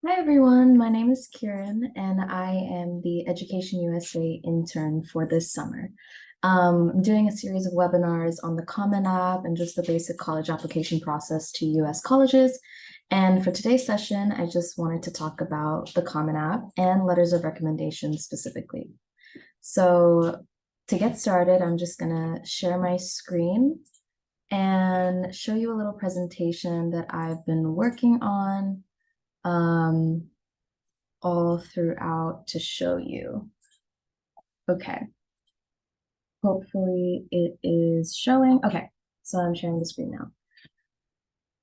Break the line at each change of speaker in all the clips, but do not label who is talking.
Hi everyone, my name is Kiran and I am the Education USA intern for this summer. I'm doing a series of webinars on the Common App and just the basic college application process to US colleges. And for today's session, I just wanted to talk about the Common App and letters of recommendation specifically. So to get started, I'm just gonna share my screen and show you a little presentation that I've been working on all throughout to show you. Okay, hopefully it is showing. Okay, so I'm sharing the screen now.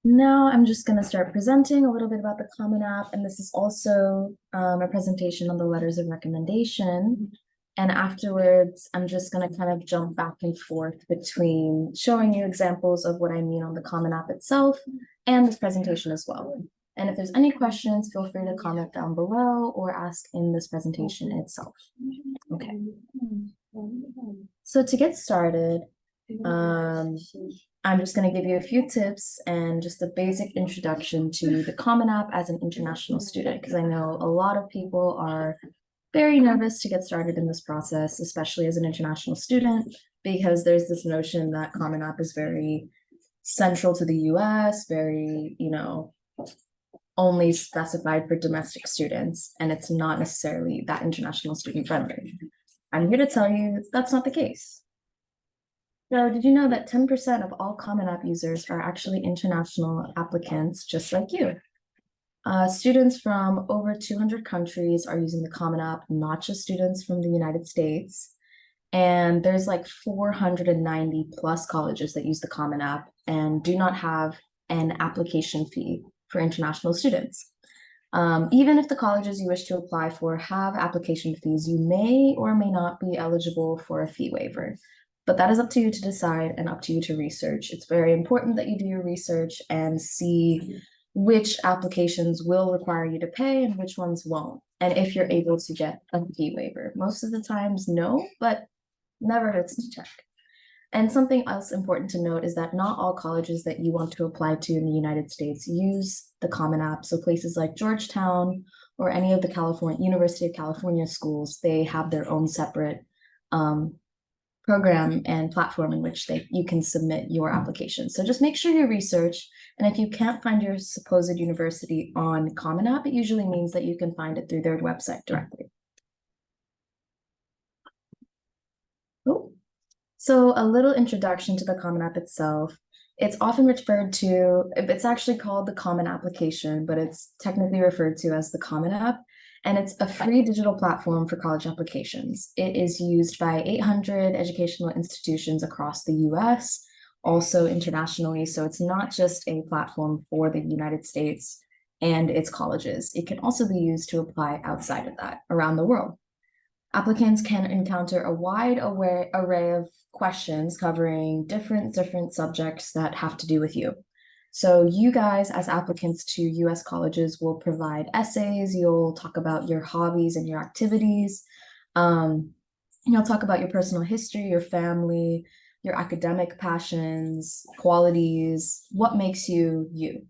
Now I'm just going to start presenting a little bit about the Common App, and this is also a presentation on the letters of recommendation. And afterwards, I'm just going to kind of jump back and forth between showing you examples of what I mean on the Common App itself and this presentation as well. And if there's any questions, feel free to comment down below or ask in this presentation itself. Okay. So to get started, I'm just going to give you a few tips and just a basic introduction to the Common App as an international student, because I know a lot of people are very nervous to get started in this process, especially as an international student, because there's this notion that Common App is very central to the US, very, only specified for domestic students, and it's not necessarily that international student friendly. I'm here to tell you that's not the case. So did you know that 10% of all Common App users are actually international applicants just like you? Students from over 200 countries are using the Common App, not just students from the United States. And there's like 490 plus colleges that use the Common App and do not have an application fee for international students. Even if the colleges you wish to apply for have application fees, you may or may not be eligible for a fee waiver. But that is up to you to decide and up to you to research. It's very important that you do your research and see which applications will require you to pay and which ones won't. And if you're able to get a fee waiver. Most of the times, no, but never hurts to check. And something else important to note is that not all colleges that you want to apply to in the United States use the Common App. So places like Georgetown or any of the University of California schools, they have their own separate program and platform in which you can submit your application. So just make sure you research. And if you can't find your supposed university on Common App, it usually means that you can find it through their website directly. Oh. So a little introduction to the Common App itself. It's often referred to, it's actually called the Common Application, but it's technically referred to as the Common App. And it's a free digital platform for college applications. It is used by 800 educational institutions across the US, also internationally. So it's not just a platform for the United States and its colleges. It can also be used to apply outside of that, around the world. Applicants can encounter a wide array of questions covering different subjects that have to do with you. So you guys as applicants to US colleges will provide essays, you'll talk about your hobbies and your activities, you'll talk about your personal history, your family, your academic passions, qualities, what makes you you.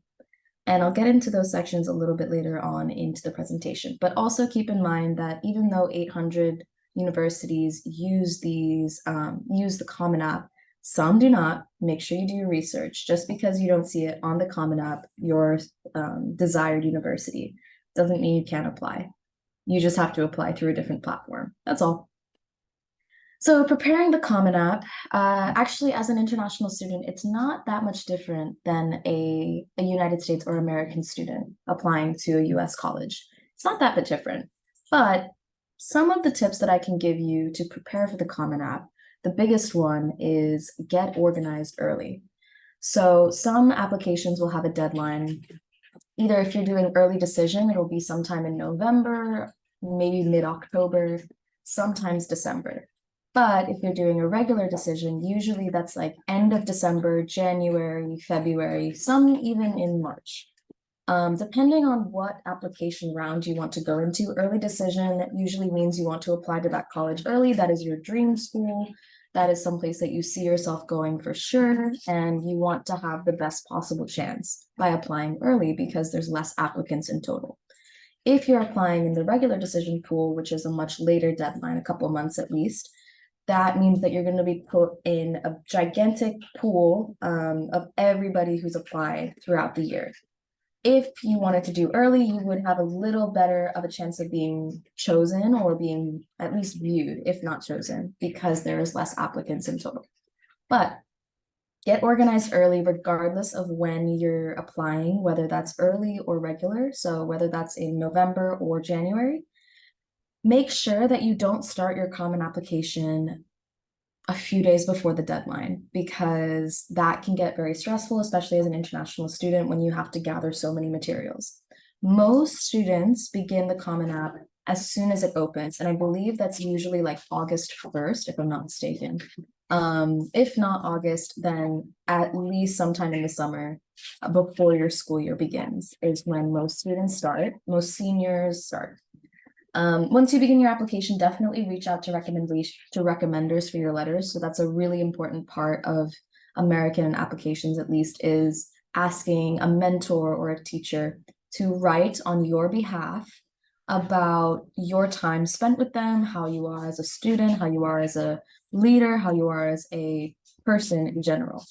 And I'll get into those sections a little bit later on into the presentation. But also keep in mind that even though 800 universities use the Common App, some do not. Make sure you do your research. Just because you don't see it on the Common App, your desired university, doesn't mean you can't apply. You just have to apply through a different platform. That's all. So preparing the Common App, actually as an international student, it's not that much different than a United States or American student applying to a US college. It's not that bit different, but some of the tips that I can give you to prepare for the Common App, the biggest one is get organized early. So some applications will have a deadline. Either if you're doing early decision, it'll be sometime in November, maybe mid-October, sometimes December. But if you're doing a regular decision, usually that's like end of December, January, February, some even in March. Depending on what application round you want to go into, early decision usually means you want to apply to that college early. That is your dream school. That is someplace that you see yourself going for sure, and you want to have the best possible chance by applying early because there's less applicants in total. If you're applying in the regular decision pool, which is a much later deadline, a couple months at least, that means that you're going to be put in a gigantic pool of everybody who's applied throughout the year. If you wanted to do early, you would have a little better of a chance of being chosen or being at least viewed, if not chosen, because there is less applicants in total. But get organized early, regardless of when you're applying, whether that's early or regular. So whether that's in November or January, make sure that you don't start your common application a few days before the deadline, because that can get very stressful, especially as an international student when you have to gather so many materials. Most students begin the Common App as soon as it opens, and I believe that's usually like August 1st, if I'm not mistaken. If not August, then at least sometime in the summer before your school year begins is when most students start, most seniors start. Once you begin your application, definitely reach out to recommenders for your letters. So that's a really important part of American applications, at least, is asking a mentor or a teacher to write on your behalf about your time spent with them, how you are as a student, how you are as a leader, how you are as a person in general.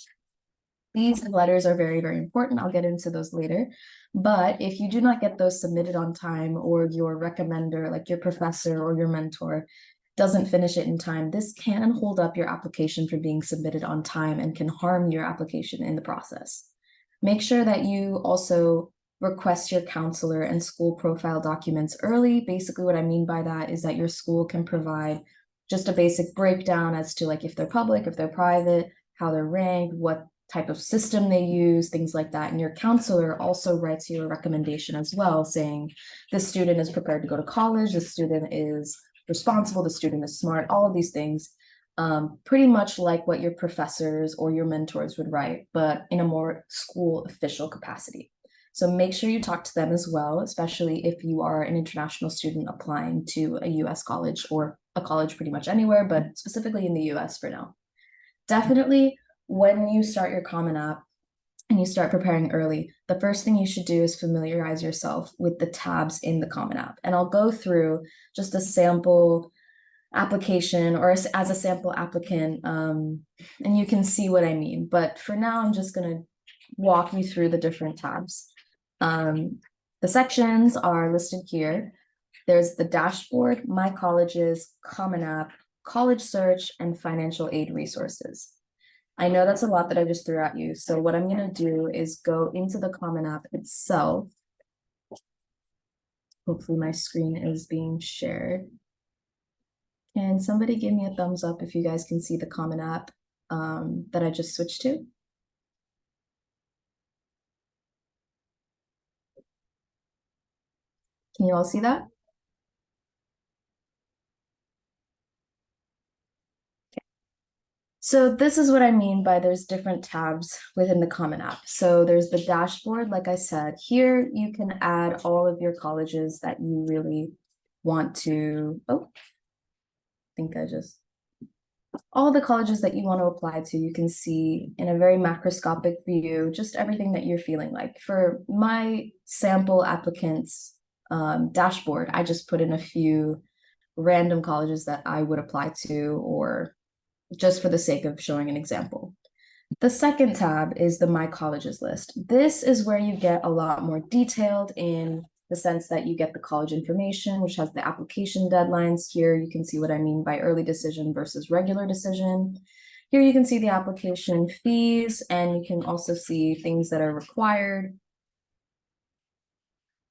These letters are very, very important. I'll get into those later. But if you do not get those submitted on time, or your recommender, like your professor or your mentor, doesn't finish it in time, this can hold up your application from being submitted on time and can harm your application in the process. Make sure that you also request your counselor and school profile documents early. Basically, what I mean by that is that your school can provide just a basic breakdown as to like if they're public, if they're private, how they're ranked, what type of system they use, things like that. And your counselor also writes you a recommendation as well, saying this student is prepared to go to college, this student is responsible, the student is smart, all of these things. Pretty much like what your professors or your mentors would write, but in a more school official capacity. So make sure you talk to them as well, especially if you are an international student applying to a US college or a college pretty much anywhere, but specifically in the US for now. Definitely, when you start your Common App and you start preparing early, the first thing you should do is familiarize yourself with the tabs in the Common App. And I'll go through just a sample application, or as a sample applicant, and you can see what I mean. But for now, I'm just going to walk you through the different tabs. The sections are listed here. There's the dashboard, my colleges, Common App, college search, and financial aid resources. I know that's a lot that I just threw at you. So what I'm going to do is go into the Common App itself. Hopefully my screen is being shared. Can somebody give me a thumbs up if you guys can see the Common App that I just switched to? Can you all see that? So this is what I mean by there's different tabs within the Common App. So there's the dashboard, like I said. Here you can add all of your colleges that you really want to, I think all the colleges that you want to apply to, you can see in a very macroscopic view, just everything that you're feeling like. For my sample applicants dashboard, I just put in a few random colleges that I would apply to, or just for the sake of showing an example. The second tab is the My Colleges list. This is where you get a lot more detailed in the sense that you get the college information, which has the application deadlines. Here you can see what I mean by early decision versus regular decision. Here you can see the application fees, and you can also see things that are required.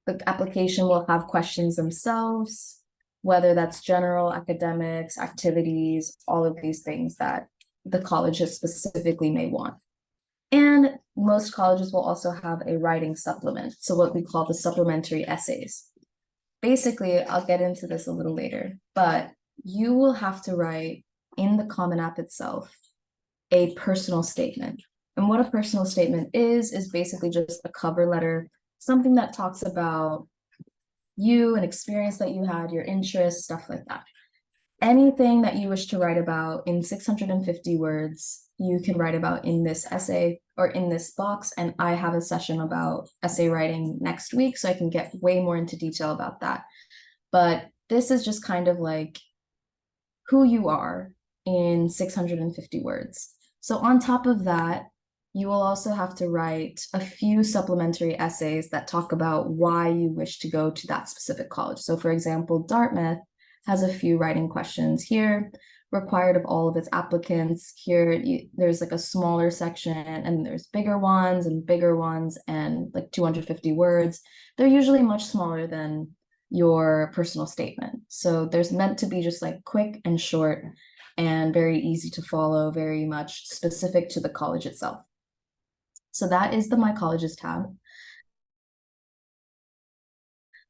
The application will have questions themselves, whether that's general, academics, activities, all of these things that the colleges specifically may want. And most colleges will also have a writing supplement, so what we call the supplementary essays. Basically, I'll get into this a little later, but you will have to write in the Common App itself a personal statement. And what a personal statement is basically just a cover letter, something that talks about you, an experience that you had, your interests, stuff like that. Anything that you wish to write about in 650 words you can write about in this essay or in this box. And I have a session about essay writing next week, so I can get way more into detail about that. But this is just kind of like who you are in 650 words. So on top of that, you will also have to write a few supplementary essays that talk about why you wish to go to that specific college. So for example, Dartmouth has a few writing questions here required of all of its applicants. Here, there's like a smaller section and there's bigger ones and like 250 words. They're usually much smaller than your personal statement. So there's meant to be just like quick and short and very easy to follow, very much specific to the college itself. So that is the My Colleges tab.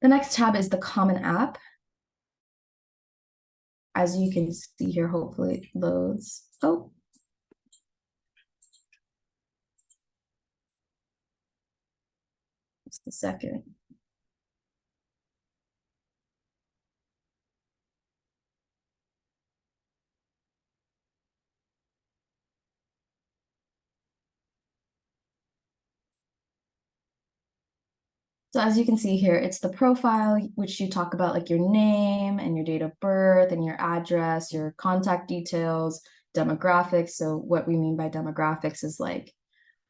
The next tab is the Common App. As you can see here, hopefully it loads. Oh. Just a second. So as you can see here, it's the profile, which you talk about like your name and your date of birth and your address, your contact details, demographics. So what we mean by demographics is like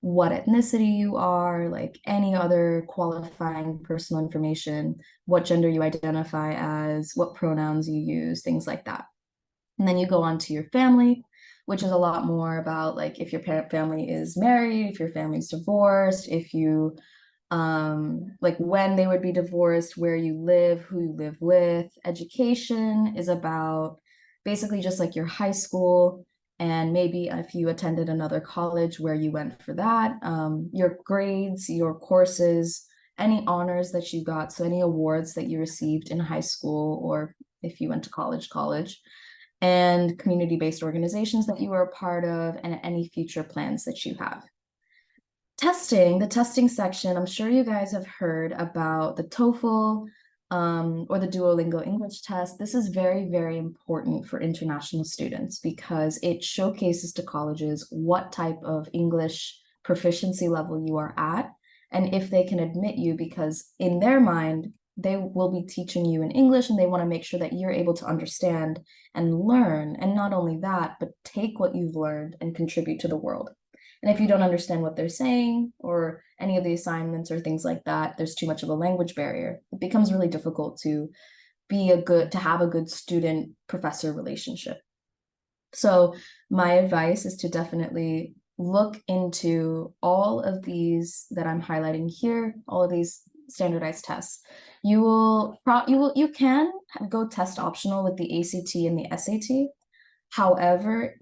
what ethnicity you are, like any other qualifying personal information, what gender you identify as, what pronouns you use, things like that. And then you go on to your family, which is a lot more about like if your family is married, if your family's divorced, if you like when they would be divorced, where you live, who you live with. Education is about basically just like your high school and maybe if you attended another college where you went for that, your grades, your courses, any honors that you got, so any awards that you received in high school or if you went to college, and community-based organizations that you were a part of, and any future plans that you have. The testing section, I'm sure you guys have heard about the TOEFL or the Duolingo English test. This is very, very important for international students because it showcases to colleges what type of English proficiency level you are at and if they can admit you, because in their mind, they will be teaching you in English and they want to make sure that you're able to understand and learn. And not only that, but take what you've learned and contribute to the world. And if you don't understand what they're saying or any of the assignments or things like that, there's too much of a language barrier. It becomes really difficult to have a good student professor relationship. So my advice is to definitely look into all of these that I'm highlighting here, all of these standardized tests. You can go test optional with the ACT and the SAT. However,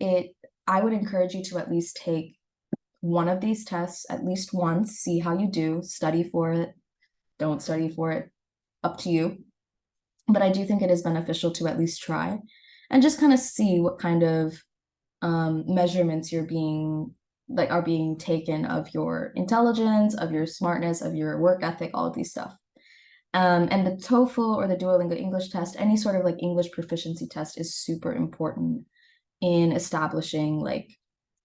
I would encourage you to at least take one of these tests at least once, see how you do, study for it, don't study for it, up to you. But I do think it is beneficial to at least try and just kind of see what kind of measurements are being taken of your intelligence, of your smartness, of your work ethic, all of these stuff. And the TOEFL or the Duolingo English test, any sort of like English proficiency test is super important in establishing like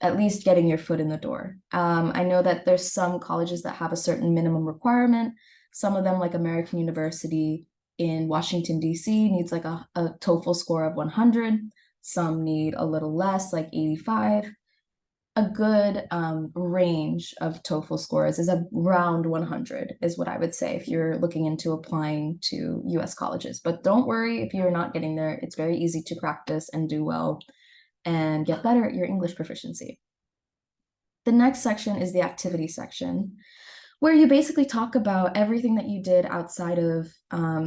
at least getting your foot in the door. I know that there's some colleges that have a certain minimum requirement. Some of them, like American University in Washington, D.C., needs like a TOEFL score of 100. Some need a little less, like 85. A good range of TOEFL scores is around 100, is what I would say if you're looking into applying to US colleges. But don't worry if you're not getting there. It's very easy to practice and do well and get better at your English proficiency. The next section is the activity section, where you basically talk about everything that you did outside of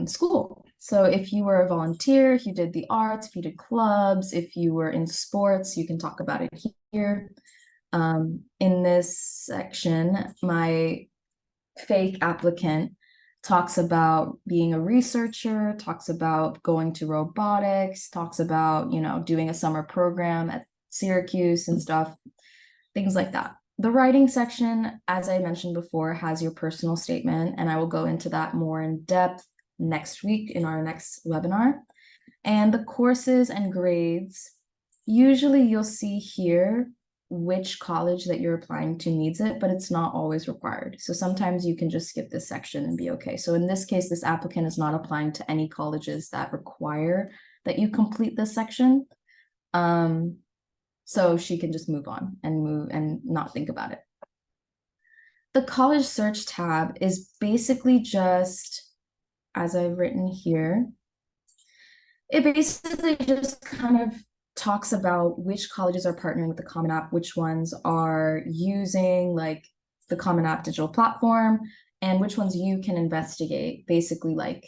school. So if you were a volunteer, if you did the arts, if you did clubs, if you were in sports, you can talk about it here. In this section, my fake applicant talks about being a researcher, talks about going to robotics, talks about, doing a summer program at Syracuse and stuff, things like that. The writing section, as I mentioned before, has your personal statement, and I will go into that more in depth next week in our next webinar. And the courses and grades, usually you'll see here which college that you're applying to needs it, but it's not always required. So sometimes you can just skip this section and be okay. So in this case, this applicant is not applying to any colleges that require that you complete this section. So she can just move on and not think about it. The college search tab is basically just, as I've written here, it basically just kind of talks about which colleges are partnering with the Common App, which ones are using like the Common App digital platform, and which ones you can investigate, basically like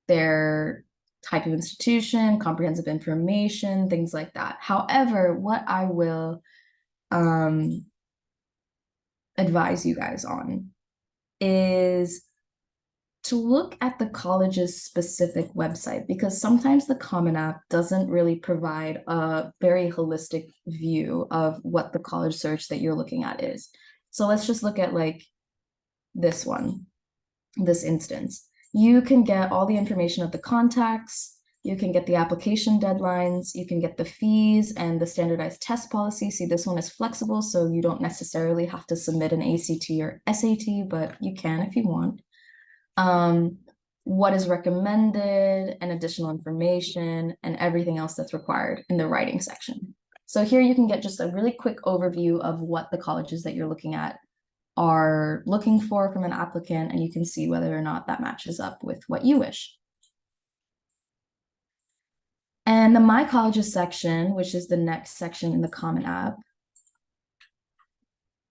their type of institution, comprehensive information, things like that. However, what I will advise you guys on is to look at the college's specific website, because sometimes the Common App doesn't really provide a very holistic view of what the college search that you're looking at is. So let's just look at like this one, this instance. You can get all the information of the contacts, you can get the application deadlines, you can get the fees and the standardized test policy. See, this one is flexible, so you don't necessarily have to submit an ACT or SAT, but you can if you want. What is recommended and additional information and everything else that's required in the writing section. So here you can get just a really quick overview of what the colleges that you're looking at are looking for from an applicant, and you can see whether or not that matches up with what you wish. And the My Colleges section, which is the next section in the Common App,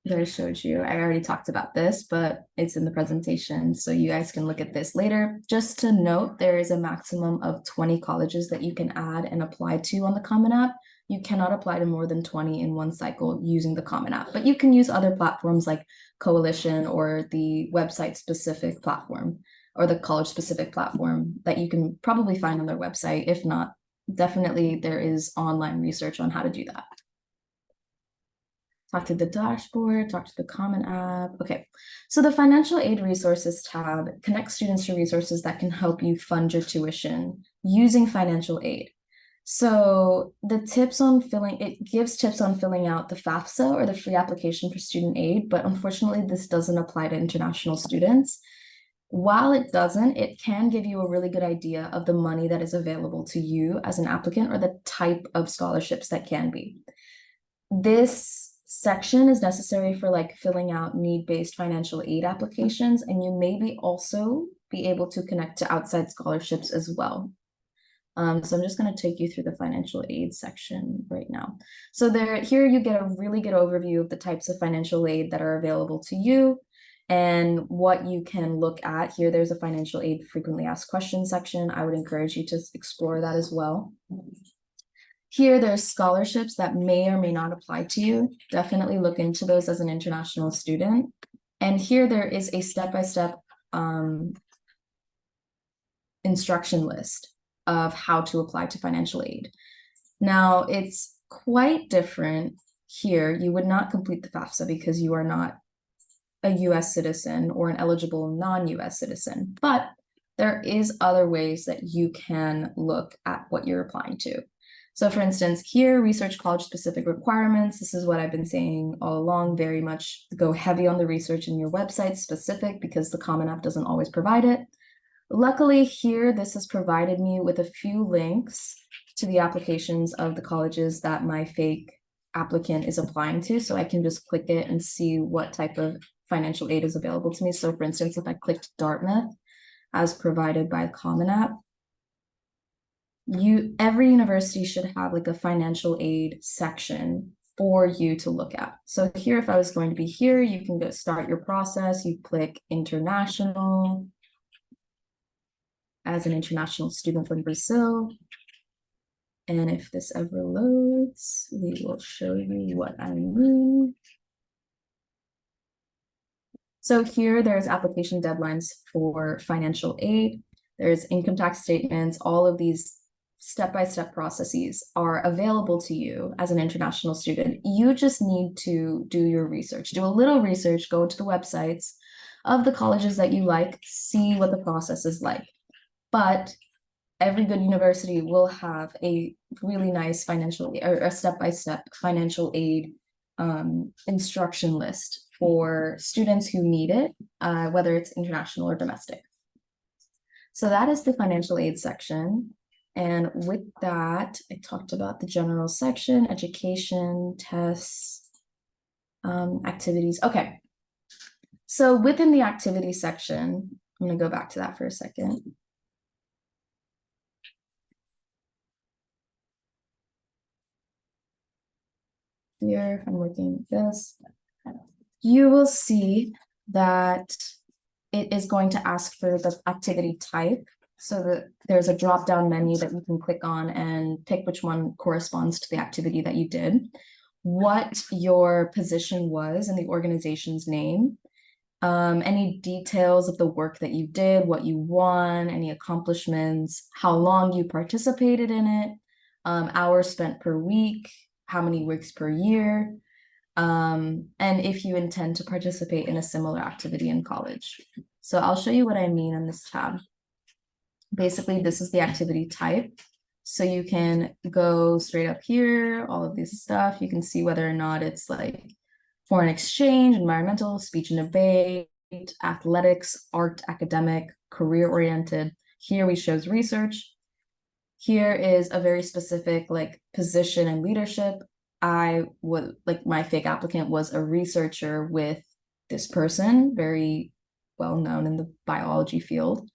that I showed you. I already talked about this, but it's in the presentation, so you guys can look at this later. Just to note, there is a maximum of 20 colleges that you can add and apply to on the Common App. You cannot apply to more than 20 in one cycle using the Common App, but you can use other platforms like Coalition or the website-specific platform or the college-specific platform that you can probably find on their website. If not, definitely there is online research on how to do that. Talk to the dashboard, talk to the Common App. Okay, so the Financial Aid Resources tab connects students to resources that can help you fund your tuition using financial aid. So the tips on it gives tips on filling out the FAFSA or the free application for student aid, but unfortunately this doesn't apply to international students. While it doesn't, it can give you a really good idea of the money that is available to you as an applicant or the type of scholarships that can be. This section is necessary for like filling out need-based financial aid applications, and you may also be able to connect to outside scholarships as well. So I'm just going to take you through the financial aid section right now. So here you get a really good overview of the types of financial aid that are available to you and what you can look at. Here, there's a financial aid frequently asked questions section. I would encourage you to explore that as well. Here, there's scholarships that may or may not apply to you. Definitely look into those as an international student. And here there is a step-by-step instruction list of how to apply to financial aid. Now, it's quite different here. You would not complete the FAFSA because you are not a US citizen or an eligible non-US citizen, but there is other ways that you can look at what you're applying to. So for instance, here, research college-specific requirements. This is what I've been saying all along, very much go heavy on the research in your website specific because the Common App doesn't always provide it. Luckily here, this has provided me with a few links to the applications of the colleges that my fake applicant is applying to. So I can just click it and see what type of financial aid is available to me. So for instance, if I clicked Dartmouth as provided by Common App, every university should have like a financial aid section for you to look at. So here, if I was going to be here, you can go start your process. You click international as an international student from Brazil. And if this ever loads, we will show you what I mean. So here, there's application deadlines for financial aid. There's income tax statements. All of these step-by-step processes are available to you as an international student. You just need to do your research, do a little research, go to the websites of the colleges that you like, see what the process is like. But every good university will have a really nice financial or a step-by-step financial aid instruction list for students who need it, whether it's international or domestic. So that is the financial aid section. And with that, I talked about the general section, education, tests, activities. Okay. So within the activity section, I'm going to go back to that for a second. Here, if I'm looking at this, you will see that it is going to ask for the activity type. So that there's a drop-down menu that you can click on and pick which one corresponds to the activity that you did, what your position was in the organization's name, any details of the work that you did, what you won, any accomplishments, how long you participated in it, hours spent per week, how many weeks per year, and if you intend to participate in a similar activity in college. So I'll show you what I mean in this tab. Basically, this is the activity type. So you can go straight up here, all of this stuff. You can see whether or not it's like foreign exchange, environmental, speech and debate, athletics, art, academic, career-oriented. Here we shows research. Here is a very specific like position and leadership. I would like my fake applicant was a researcher with this person, very well known in the biology field,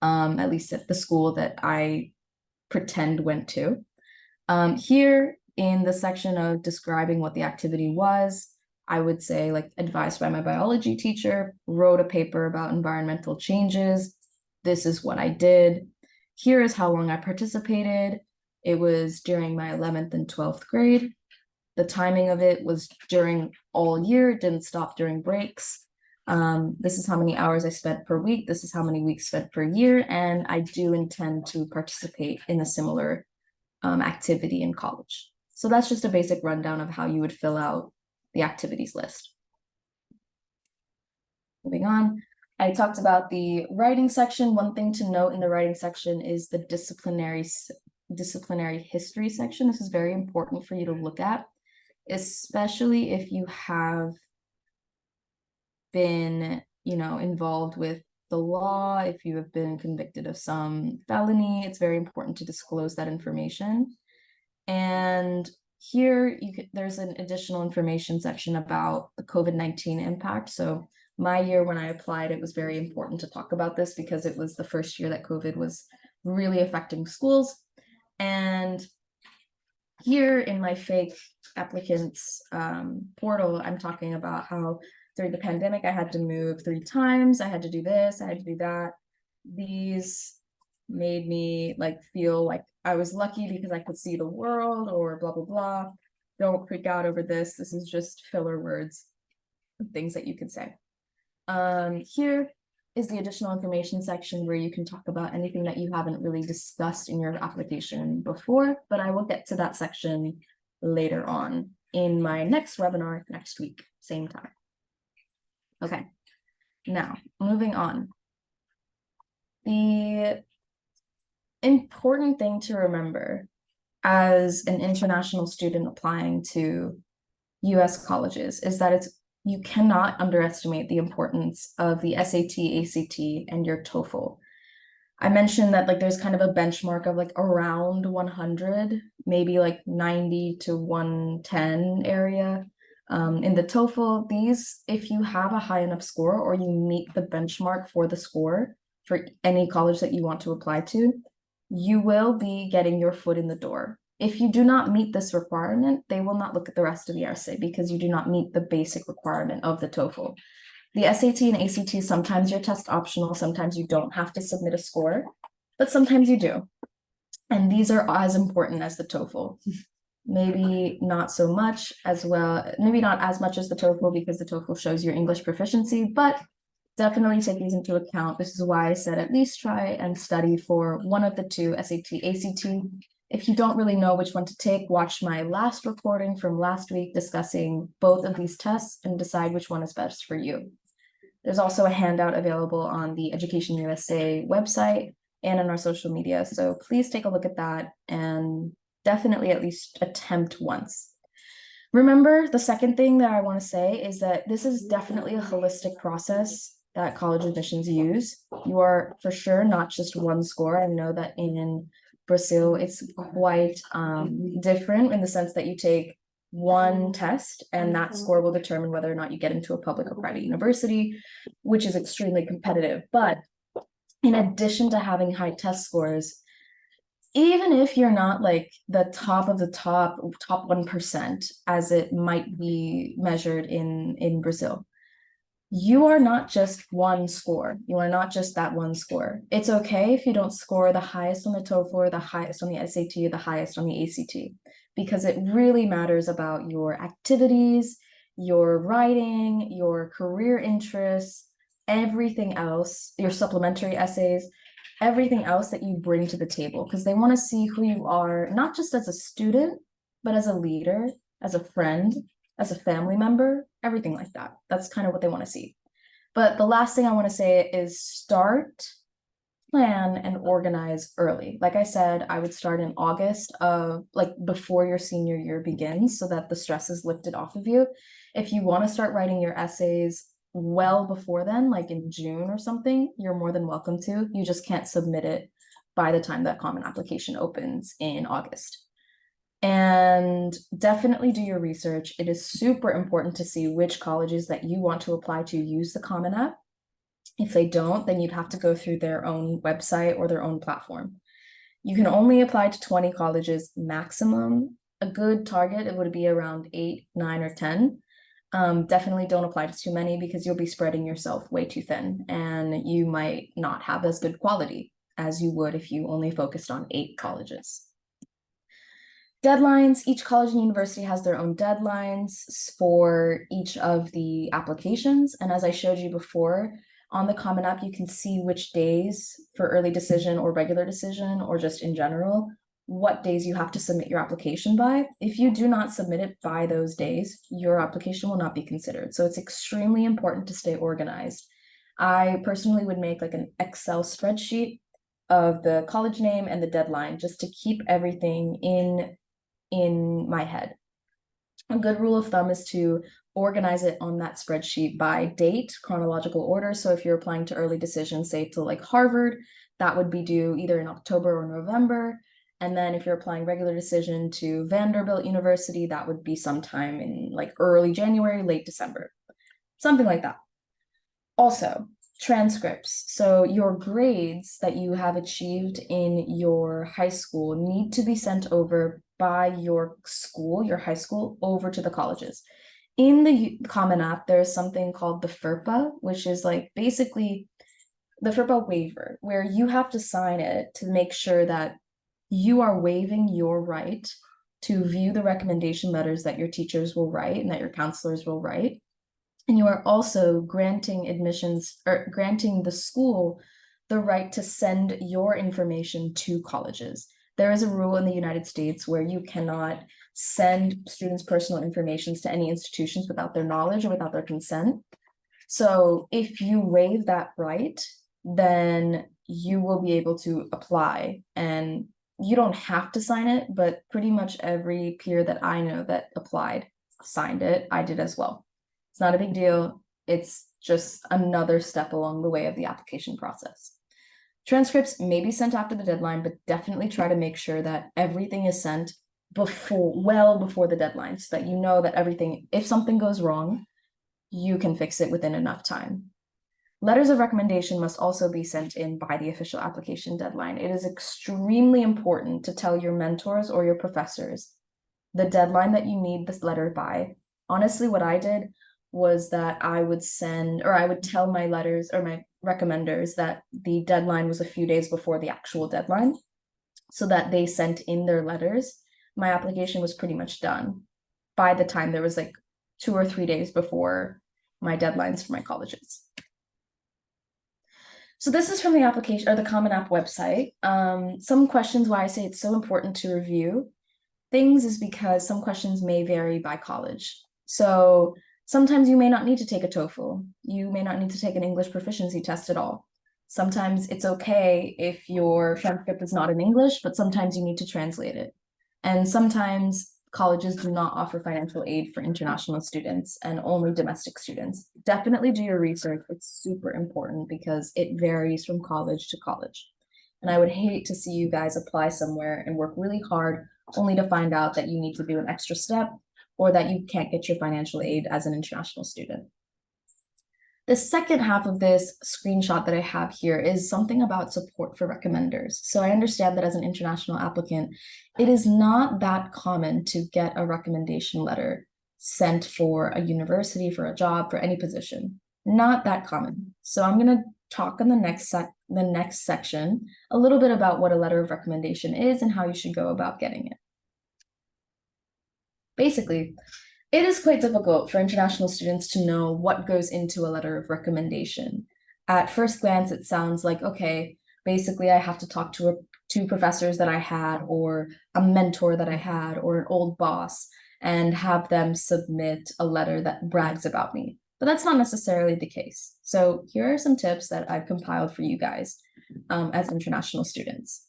at least at the school that I pretend went to. Here in the section of describing what the activity was, I would say like advised by my biology teacher, wrote a paper about environmental changes. This is what I did. Here is how long I participated. It was during my 11th and 12th grade. The timing of it was during all year, it didn't stop during breaks. This is how many hours I spent per week. This is how many weeks spent per year. And I do intend to participate in a similar activity in college. So that's just a basic rundown of how you would fill out the activities list. Moving on, I talked about the writing section. One thing to note in the writing section is the disciplinary history section. This is very important for you to look at, especially if you have been, involved with the law, if you have been convicted of some felony. It's very important to disclose that information. And here there's an additional information section about the COVID-19 impact. So my year when I applied, it was very important to talk about this because it was the first year that COVID was really affecting schools. And here in my fake applicants portal, I'm talking about how during the pandemic, I had to move 3 times. I had to do this, I had to do that. These made me feel like I was lucky because I could see the world or blah, blah, blah. Don't freak out over this. This is just filler words, things that you could say. Here is the additional information section where you can talk about anything that you haven't really discussed in your application before, but I will get to that section later on in my next webinar next week, same time. Okay, now moving on. The important thing to remember as an international student applying to US colleges is that you cannot underestimate the importance of the SAT, ACT, and your TOEFL. I mentioned that there's kind of a benchmark of around 100, maybe 90 to 110 area. In the TOEFL, if you have a high enough score or you meet the benchmark for the score for any college that you want to apply to, you will be getting your foot in the door. If you do not meet this requirement, they will not look at the rest of the essay because you do not meet the basic requirement of the TOEFL. The SAT and ACT, sometimes you're test optional, sometimes you don't have to submit a score, but sometimes you do. And these are as important as the TOEFL. Maybe not so much as well, maybe not as much as the TOEFL because the TOEFL shows your English proficiency, but definitely take these into account. This is why I said at least try and study for one of the two, SAT, ACT. If you don't really know which one to take, watch my last recording from last week discussing both of these tests and decide which one is best for you. There's also a handout available on the EducationUSA website and in our social media. So please take a look at that and definitely at least attempt once. Remember, the second thing that I want to say is that this is definitely a holistic process that college admissions use. You are for sure not just one score. I know that in Brazil, it's quite different in the sense that you take one test and that score will determine whether or not you get into a public or private university, which is extremely competitive. But in addition to having high test scores, even if you're not like the top of the top 1%, as it might be measured in Brazil, you are not just one score. You are not just that one score. It's okay if you don't score the highest on the TOEFL or the highest on the SAT or the highest on the ACT, because it really matters about your activities, your writing, your career interests, everything else, your supplementary essays, everything else that you bring to the table, because they want to see who you are, not just as a student, but as a leader, as a friend, as a family member, everything like that. That's kind of what they want to see. But the last thing I want to say is start, plan, and organize early. Like I said, I would start in August of before your senior year begins so that the stress is lifted off of you. If you want to start writing your essays well before then, like in June or something, you're more than welcome to. You just can't submit it by the time that Common Application opens in August. And definitely do your research. It is super important to see which colleges that you want to apply to use the Common App. If they don't, then you'd have to go through their own website or their own platform. You can only apply to 20 colleges maximum. A good target, it would be around 8, 9, or 10. Definitely don't apply to too many because you'll be spreading yourself way too thin and you might not have as good quality as you would if you only focused on 8 colleges. Deadlines, each college and university has their own deadlines for each of the applications. And as I showed you before, on the Common App, you can see which days for early decision or regular decision, or just in general, what days you have to submit your application by. If you do not submit it by those days, your application will not be considered. So it's extremely important to stay organized. I personally would make like an Excel spreadsheet of the college name and the deadline just to keep everything in my head. A good rule of thumb is to organize it on that spreadsheet by date, chronological order. So if you're applying to early decision, say to like Harvard, that would be due either in October or November. And then if you're applying regular decision to Vanderbilt University, that would be sometime in like early January, late December, something like that. Also, transcripts. So your grades that you have achieved in your high school need to be sent over by your school, your high school, over to the colleges. In the Common App, there's something called the FERPA, which is like basically the FERPA waiver, where you have to sign it to make sure that you are waiving your right to view the recommendation letters that your teachers will write and that your counselors will write. And you are also granting admissions or granting the school the right to send your information to colleges. There is a rule in the United States where you cannot send students' personal information to any institutions without their knowledge or without their consent. So if you waive that right, then you will be able to apply, and you don't have to sign it, but pretty much every peer that I know that applied signed it. I did as well. It's not a big deal. It's just another step along the way of the application process. Transcripts may be sent after the deadline, but definitely try to make sure that everything is sent well before the deadline, so that you know that everything, if something goes wrong, you can fix it within enough time. Letters of recommendation must also be sent in by the official application deadline. It is extremely important to tell your mentors or your professors the deadline that you need this letter by. Honestly, what I did was that I would tell my letters or my recommenders that the deadline was a few days before the actual deadline, so that they sent in their letters. My application was pretty much done by the time there was like 2 or 3 days before my deadlines for my colleges. So this is from the application or the Common App website. Some questions why I say it's so important to review things is because some questions may vary by college. So sometimes you may not need to take a TOEFL. You may not need to take an English proficiency test at all. Sometimes it's okay if your transcript is not in English, but sometimes you need to translate it. And sometimes colleges do not offer financial aid for international students and only domestic students. Definitely do your research. It's super important because it varies from college to college. And I would hate to see you guys apply somewhere and work really hard only to find out that you need to do an extra step or that you can't get your financial aid as an international student. The second half of this screenshot that I have here is something about support for recommenders. So I understand that as an international applicant, it is not that common to get a recommendation letter sent for a university, for a job, for any position. Not that common. So I'm going to talk in the next section a little bit about what a letter of recommendation is and how you should go about getting it. Basically, it is quite difficult for international students to know what goes into a letter of recommendation. At first glance, it sounds like, okay, basically I have to talk to two professors that I had, or a mentor that I had, or an old boss, and have them submit a letter that brags about me. But that's not necessarily the case. So here are some tips that I've compiled for you guys as international students.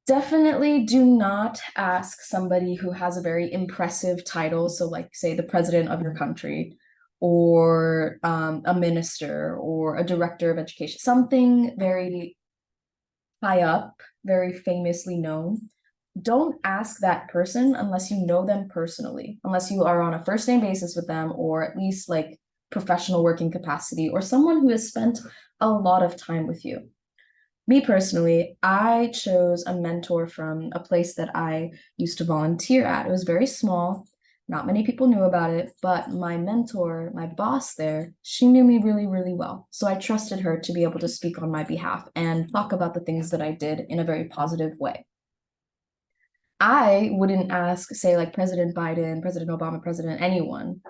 Definitely do not ask somebody who has a very impressive title, so like say the president of your country, or a minister, or a director of education, something very high up, very famously known. Don't ask that person unless you know them personally, unless you are on a first name basis with them, or at least like professional working capacity, or someone who has spent a lot of time with you. Me personally, I chose a mentor from a place that I used to volunteer at. It was very small. Not many people knew about it, but my mentor, my boss there, she knew me really, really well. So I trusted her to be able to speak on my behalf and talk about the things that I did in a very positive way. I wouldn't ask, say, like President Biden, President Obama, President anyone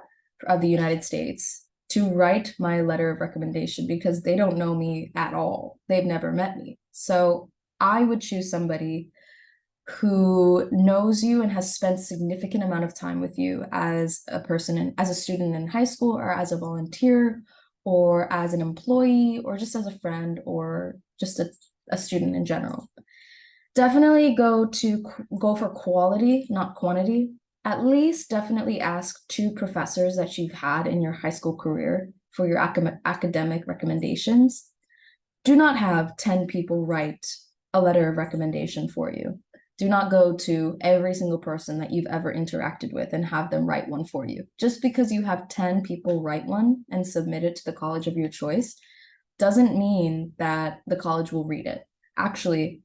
of the United States to write my letter of recommendation because they don't know me at all. They've never met me. So I would choose somebody who knows you and has spent significant amount of time with you as a person and as a student in high school, or as a volunteer, or as an employee, or just as a friend, or just a student in general. Definitely go for quality, not quantity. At least definitely ask two professors that you've had in your high school career for your academic recommendations. Do not have 10 people write a letter of recommendation for you. Do not go to every single person that you've ever interacted with and have them write one for you. Just because you have 10 people write one and submit it to the college of your choice doesn't mean that the college will read it. Actually,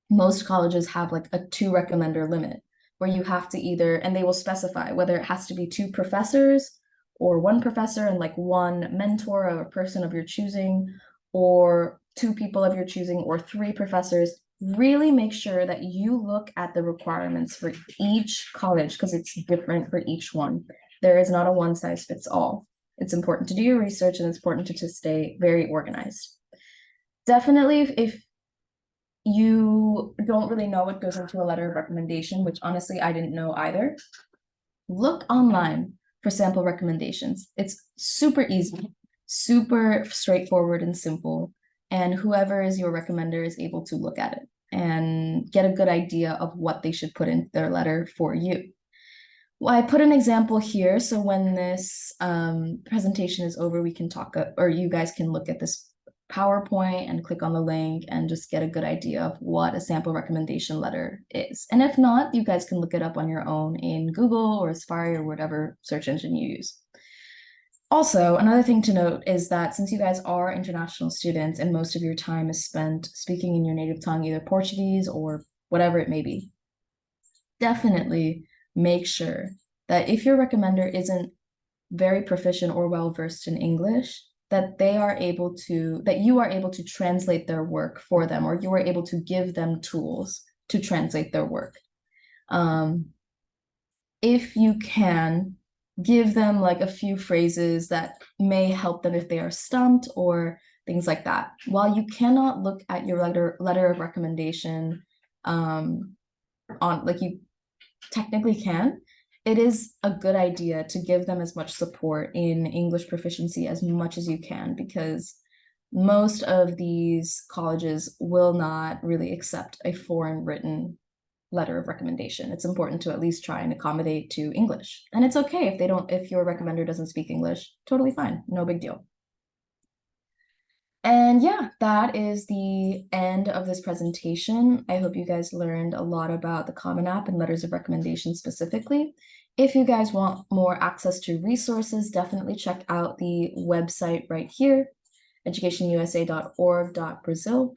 most colleges have like a 2 recommender limit where you have to either, and they will specify whether it has to be 2 professors or 1 professor and like 1 mentor or a person of your choosing, or 2 people of your choosing, or 3 professors. Really make sure that you look at the requirements for each college because it's different for each one. There is not a one size fits all. It's important to do your research and it's important to stay very organized. Definitely, if you don't really know what goes into a letter of recommendation, which honestly I didn't know either, look online for sample recommendations. It's super easy, super straightforward and simple, and whoever is your recommender is able to look at it and get a good idea of what they should put in their letter for you. Well, I put an example here, so when this presentation is over, we can talk, or you guys can look at this PowerPoint and click on the link and just get a good idea of what a sample recommendation letter is. And if not, you guys can look it up on your own in Google or Safari or whatever search engine you use. Also, another thing to note is that since you guys are international students and most of your time is spent speaking in your native tongue, either Portuguese or whatever it may be, definitely make sure that if your recommender isn't very proficient or well-versed in English, that you are able to translate their work for them, or you are able to give them tools to translate their work. If you can, give them like a few phrases that may help them if they are stumped or things like that. While you cannot look at your letter of recommendation on, like you technically can, it is a good idea to give them as much support in English proficiency as much as you can, because most of these colleges will not really accept a foreign written letter of recommendation. It's important to at least try and accommodate to English. And it's okay if if your recommender doesn't speak English, totally fine, no big deal. And yeah, that is the end of this presentation. I hope you guys learned a lot about the Common App and letters of recommendation specifically. If you guys want more access to resources, definitely check out the website right here, educationusa.org.brazil.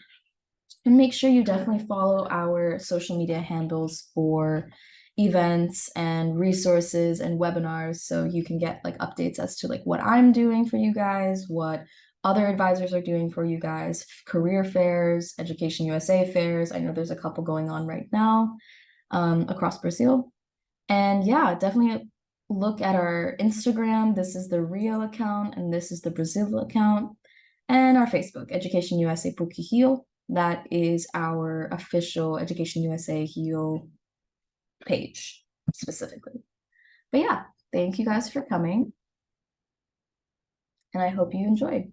And make sure you definitely follow our social media handles for events and resources and webinars so you can get like updates as to like what I'm doing for you guys, what other advisors are doing for you guys, career fairs, Education USA fairs. I know there's a couple going on right now across Brazil. And yeah, definitely look at our Instagram. This is the Rio account and this is the Brazil account. And our Facebook, Education USA PUC Rio. That is our official Education USA Rio page specifically. But yeah, thank you guys for coming. And I hope you enjoyed.